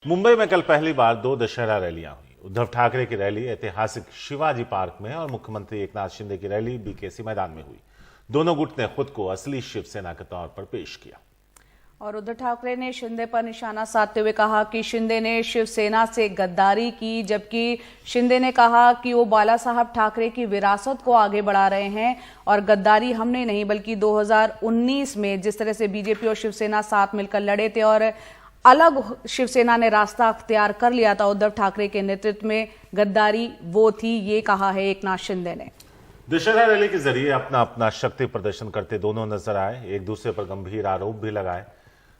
मुंबई में कल पहली बार 2 दशहरा रैलियां हुई। उद्धव ठाकरे की रैली ऐतिहासिक शिवाजी पार्क में और मुख्यमंत्री एकनाथ शिंदे की रैली बीकेसी मैदान में हुई। दोनों गुट ने खुद को असली शिवसेना के तौर पर पेश किया। और उद्धव ठाकरे ने शिंदे पर निशाना साधते हुए कहा कि शिंदे ने शिवसेना से गद्दारी की, जबकि शिंदे ने कहा कि वो बाला साहब ठाकरे की विरासत को आगे बढ़ा रहे हैं और गद्दारी हमने नहीं बल्कि 2019 में जिस तरह से बीजेपी और शिवसेना साथ मिलकर लड़े थे और अलग शिवसेना ने रास्ता अख्तियार कर लिया था उद्धव ठाकरे के नेतृत्व में, गद्दारी वो थी, ये कहा है एकनाथ शिंदे ने। दशहरा रैली के जरिए अपना अपना शक्ति प्रदर्शन करते दोनों नजर आए, एक दूसरे पर गंभीर आरोप भी लगाए।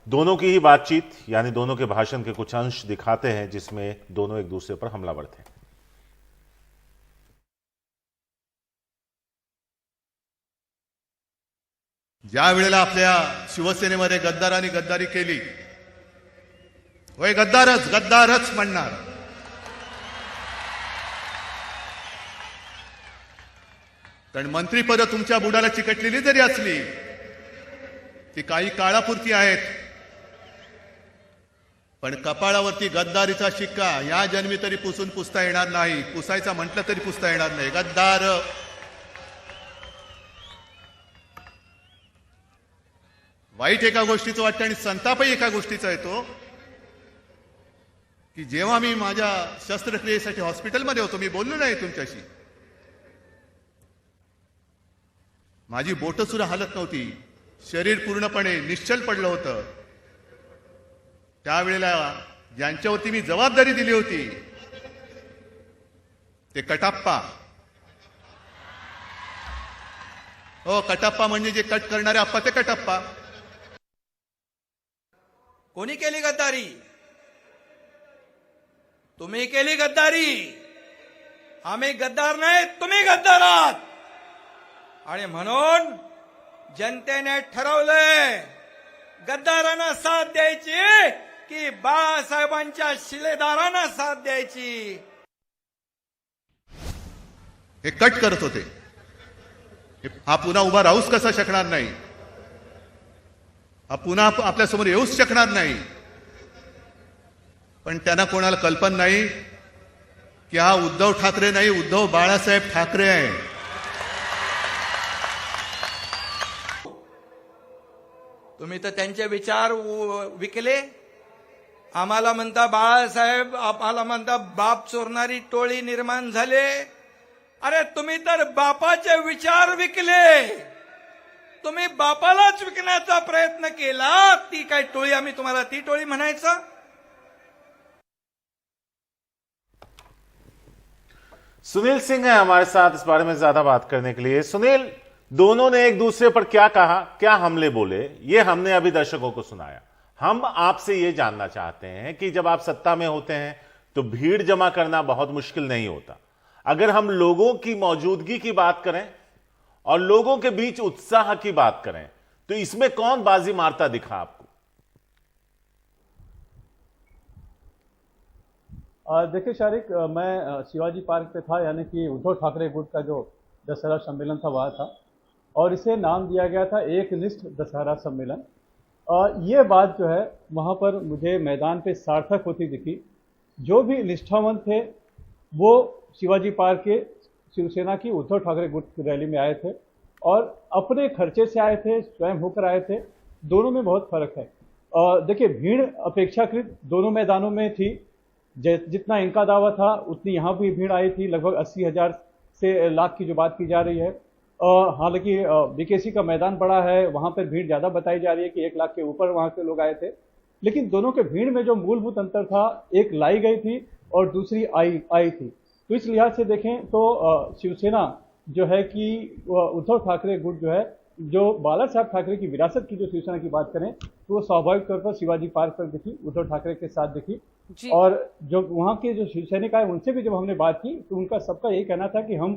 दोनों की ही बातचीत यानी दोनों के भाषण के कुछ अंश दिखाते हैं जिसमें दोनों एक दूसरे पर हमलावर थे। ज्या वेळेला आपल्या शिवसेनेमध्ये गद्दारांनी गद्दारी केली, होय गद्दारच गद्दारच म्हणणार, कारण मंत्रीपद तुमच्या बुडाला चिकटलेली जरी असली ती काही काळापुरती आहेत, पण कपाळावरती गद्दारीचा शिक्का या जन्मी तरी पुसता येणार नाही, पुसायचा म्हटलं तरी पुसता येणार नाही। गद्दार वाईट एका गोष्टीचं वाटतं आणि संतापही एका गोष्टीचा येतो की जेव्हा मी माझ्या शस्त्रक्रियेसाठी हॉस्पिटलमध्ये होतो, मी बोललो नाही तुमच्याशी, माझी बोटं सुद्धा हालत नव्हती, शरीर पूर्णपणे निश्चल पडलं होतं। त्यावेळेला ज्यांच्यावरती मी जबाबदारी दिली होती ते कटाप्पा, हो कटाप्पा म्हणजे जे कट करणारे आप्पा ते कटाप्पा। कोणी केली गद्दारी? तुम्ही केली गद्दारी। आम्ही गद्दार नाही, तुम्ही गद्दार आहात। आणि म्हणून जनतेने ठरवलंय गद्दारांना साथ द्यायची की बाळासाहेबांच्या शिलेदारांना साथ द्यायची। हे कट करत होते, हा पुन्हा उभा राहूच कसा शकणार नाही, हा पुन्हा आपल्या समोर येऊच शकणार नाही, पण त्यांना कोणाला कल्पना नाही की हा उद्धव ठाकरे नाही, उद्धव बाळासाहेब ठाकरे आहे। तुम्ही तर त्यांचे विचार विकले। आम्हाला म्हणता बाळासाहेब, आम्हाला म्हणता बाप चोरणारी टोळी निर्माण झाले। अरे तुम्ही तर बापाचे विचार विकले, तुम्ही बापालाच विकण्याचा प्रयत्न केला। ती काय टोळी, आम्ही तुम्हाला ती टोळी म्हणायचं? सुनील सिंह है हमारे साथ इस बारे में ज्यादा बात करने के लिए। सुनील, दोनों ने एक दूसरे पर क्या कहा, क्या हमले बोले, ये हमने अभी दर्शकों को सुनाया। हम आपसे ये जानना चाहते हैं कि जब आप सत्ता में होते हैं तो भीड़ जमा करना बहुत मुश्किल नहीं होता। अगर हम लोगों की मौजूदगी की बात करें और लोगों के बीच उत्साह की बात करें तो इसमें कौन बाजी मारता दिखा आपको? देखिए शारिक, मैं शिवाजी पार्क पे था, यानी कि उद्धव ठाकरे गुट का जो दशहरा सम्मेलन था वहाँ था और इसे नाम दिया गया था एकनिष्ठ दशहरा सम्मेलन। ये बात जो है वहाँ पर मुझे मैदान पे सार्थक होती दिखी। जो भी निष्ठावंत थे वो शिवाजी पार्क के शिवसेना की उद्धव ठाकरे गुट की रैली में आए थे और अपने खर्चे से आए थे, स्वयं होकर आए थे। दोनों में बहुत फर्क है। देखिए, भीड़ अपेक्षाकृत दोनों मैदानों में थी। जितना इनका दावा था उतनी यहाँ भी भीड़ आई थी, लगभग 80,000 से लाख की जो बात की जा रही है। हालांकि बीकेसी का मैदान बड़ा है, वहाँ पर भीड़ ज़्यादा बताई जा रही है कि 1 लाख के ऊपर वहाँ के लोग आए थे। लेकिन दोनों के भीड़ में जो मूलभूत अंतर था, एक लाई गई थी और दूसरी आई थी। तो इस लिहाज से देखें तो शिवसेना जो है कि उद्धव ठाकरे गुट जो है, जो बाला साहब ठाकरे की विरासत की जो शिवसेना की बात करें तो वो स्वाभाविक तौर पर शिवाजी पार्क पर दिखी, उद्धव ठाकरे के साथ दिखी। और जो वहाँ के जो शिवसैनिक आए उनसे भी जब हमने बात की तो उनका सबका यही कहना था कि हम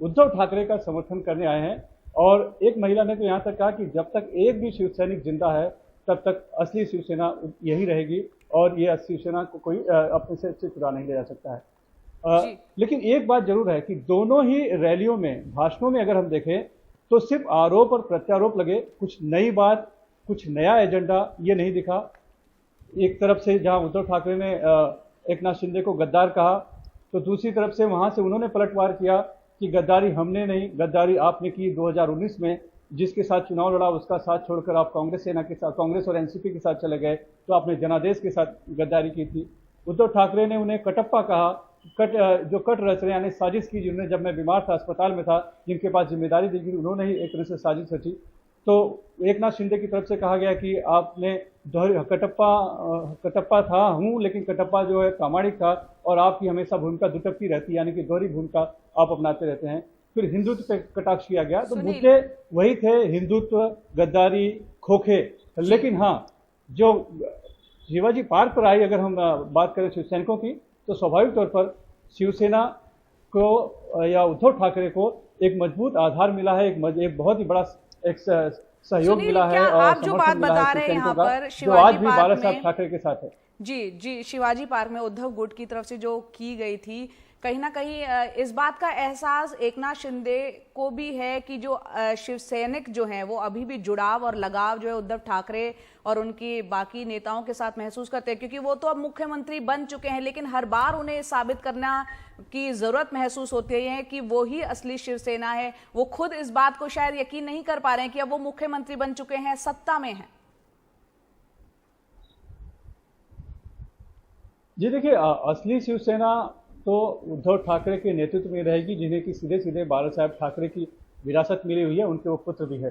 उद्धव ठाकरे का समर्थन करने आए हैं। और एक महिला ने तो यहाँ तक कहा कि जब तक एक भी शिवसैनिक जिंदा है तब तक असली शिवसेना यही रहेगी और ये शिवसेना को कोई अपने से चुरा नहीं ले जा सकता है। लेकिन एक बात जरूर है कि दोनों ही रैलियों में, भाषणों में अगर हम देखें तो सिर्फ आरोप और प्रत्यारोप लगे, कुछ नई बात, कुछ नया एजेंडा ये नहीं दिखा। एक तरफ से जहां उद्धव ठाकरे ने एक नाथ शिंदे को गद्दार कहा, तो दूसरी तरफ से वहां से उन्होंने पलटवार किया कि गद्दारी हमने नहीं, गद्दारी आपने की 2019 में, जिसके साथ चुनाव लड़ा उसका साथ छोड़कर आप कांग्रेस सेना के साथ, कांग्रेस और एनसीपी के साथ चले गए, तो आपने जनादेश के साथ गद्दारी की थी। उद्धव ठाकरे ने उन्हें कटप्पा कहा, जो कट रच रहे यानी साजिश की, जिन्होंने जब मैं बीमार था, अस्पताल में था, जिनके पास जिम्मेदारी दी गई, उन्होंने ही एक तरह से साजिश रची। तो एक नाथ शिंदे की तरफ से कहा गया कि आपने कटप्पा था हूं, लेकिन कटप्पा जो है प्रामाणिक था और आपकी हमेशा भूमिका दुटप्पी रहती है, यानी कि दोहरी भूमिका आप अपनाते रहते हैं। फिर हिंदुत्व पे कटाक्ष किया गया, तो मुद्दे वही थे, हिंदुत्व, गद्दारी, खोखे। लेकिन हाँ, जो शिवाजी पार्क पर आई, अगर हम बात करें शिवसैनिकों की, तो स्वाभाविक तौर पर शिवसेना को या उद्धव ठाकरे को एक मजबूत आधार मिला है, एक बहुत ही बड़ा एक सहयोग मिला है और आप जो बात समर्थन मिला बता है रहे हैं यहाँ शिवसैनिकों पर का, जो शिवाजी आज भी पार्क बाला साहब में, ठाकरे के साथ है। जी शिवाजी पार्क में उद्धव गुट की तरफ से जो की गई थी, कहीं ना कहीं इस बात का एहसास एकनाथ शिंदे को भी है कि जो शिवसैनिक जो हैं वो अभी भी जुड़ाव और लगाव जो है उद्धव ठाकरे और उनकी बाकी नेताओं के साथ महसूस करते हैं, क्योंकि वो तो अब मुख्यमंत्री बन चुके हैं, लेकिन हर बार उन्हें साबित करना की जरूरत महसूस होती है कि वो ही असली शिवसेना है। वो खुद इस बात को शायद यकीन नहीं कर पा रहे हैं कि अब वो मुख्यमंत्री बन चुके हैं, सत्ता में हैं। जी देखिए, असली शिवसेना तो उद्धव ठाकरे के नेतृत्व में रहेगी, जिन्हें कि सीधे सीधे बाला साहब ठाकरे की विरासत मिली हुई है, उनके वो पुत्र भी है,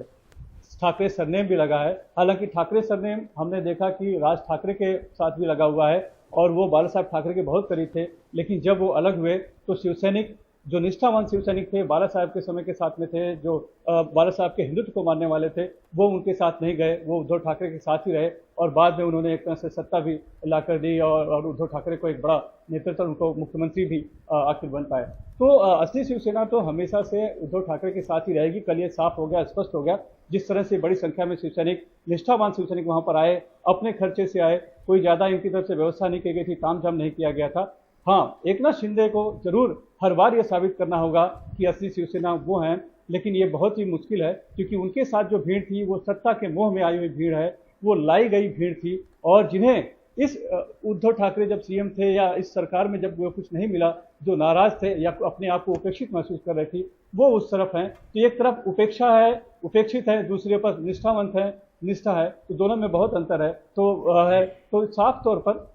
ठाकरे सरनेम भी लगा है। हालांकि ठाकरे सरनेम हमने देखा कि राज ठाकरे के साथ भी लगा हुआ है और वो बाला साहब ठाकरे के बहुत करीब थे, लेकिन जब वो अलग हुए तो शिवसैनिक, जो निष्ठावान शिवसैनिक थे, बाला साहब के समय के साथ में थे, जो बाला साहब के हिंदुत्व को मानने वाले थे, वो उनके साथ नहीं गए, वो उद्धव ठाकरे के साथ ही रहे और बाद में उन्होंने एक तरह से सत्ता भी लाकर दी और उद्धव ठाकरे को एक बड़ा नेतृत्व, उनको मुख्यमंत्री भी आखिर बन पाए। तो असली शिवसेना तो हमेशा से उद्धव ठाकरे के साथ ही रहेगी। कल ये साफ हो गया, स्पष्ट हो गया, जिस तरह से बड़ी संख्या में शिवसैनिक, निष्ठावान शिवसैनिक वहां पर आए, अपने खर्चे से आए, कोई ज्यादा इनकी तरफ से व्यवस्था नहीं की गई थी, तामझाम नहीं किया गया था। हाँ, एकनाथ शिंदे को जरूर हर बार यह साबित करना होगा कि असली शिवसेना वो हैं, लेकिन ये बहुत ही मुश्किल है, क्योंकि उनके साथ जो भीड़ थी वो सत्ता के मोह में आई हुई भीड़ है, वो लाई गई भीड़ थी, और जिन्हें इस उद्धव ठाकरे जब सीएम थे या इस सरकार में जब वो कुछ नहीं मिला, जो नाराज थे या अपने आप को उपेक्षित महसूस कर रही थी, वो उस तरफ हैं। तो एक तरफ उपेक्षा है, उपेक्षित है, दूसरे पर निष्ठावंत है, निष्ठा है, तो दोनों में बहुत अंतर है। तो साफ तौर पर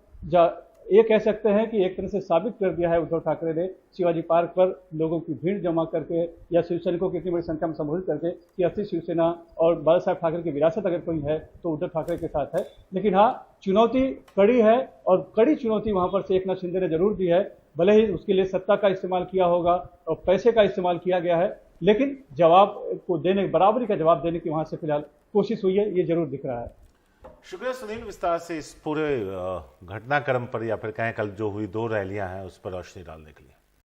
ये कह सकते हैं कि एक तरह से साबित कर दिया है उद्धव ठाकरे ने शिवाजी पार्क पर लोगों की भीड़ जमा करके या शिवसैनिकों की इतनी बड़ी संख्या में संबोधित करके कि असली शिवसेना और बाला साहब ठाकरे की विरासत अगर कोई है तो उद्धव ठाकरे के साथ है। लेकिन हाँ, चुनौती कड़ी है और कड़ी चुनौती वहां पर से एकनाथ शिंदे ने जरूर दी है, भले ही उसके लिए सत्ता का इस्तेमाल किया होगा और पैसे का इस्तेमाल किया गया है, लेकिन जवाब को देने, बराबरी का जवाब देने की वहां से फिलहाल कोशिश हुई है, ये जरूर दिख रहा है। शुक्रिया सुनील, विस्तार से इस पूरे घटनाक्रम पर या फिर कहें कल जो हुई 2 रैलियां हैं उस पर रोशनी डालने के लिए।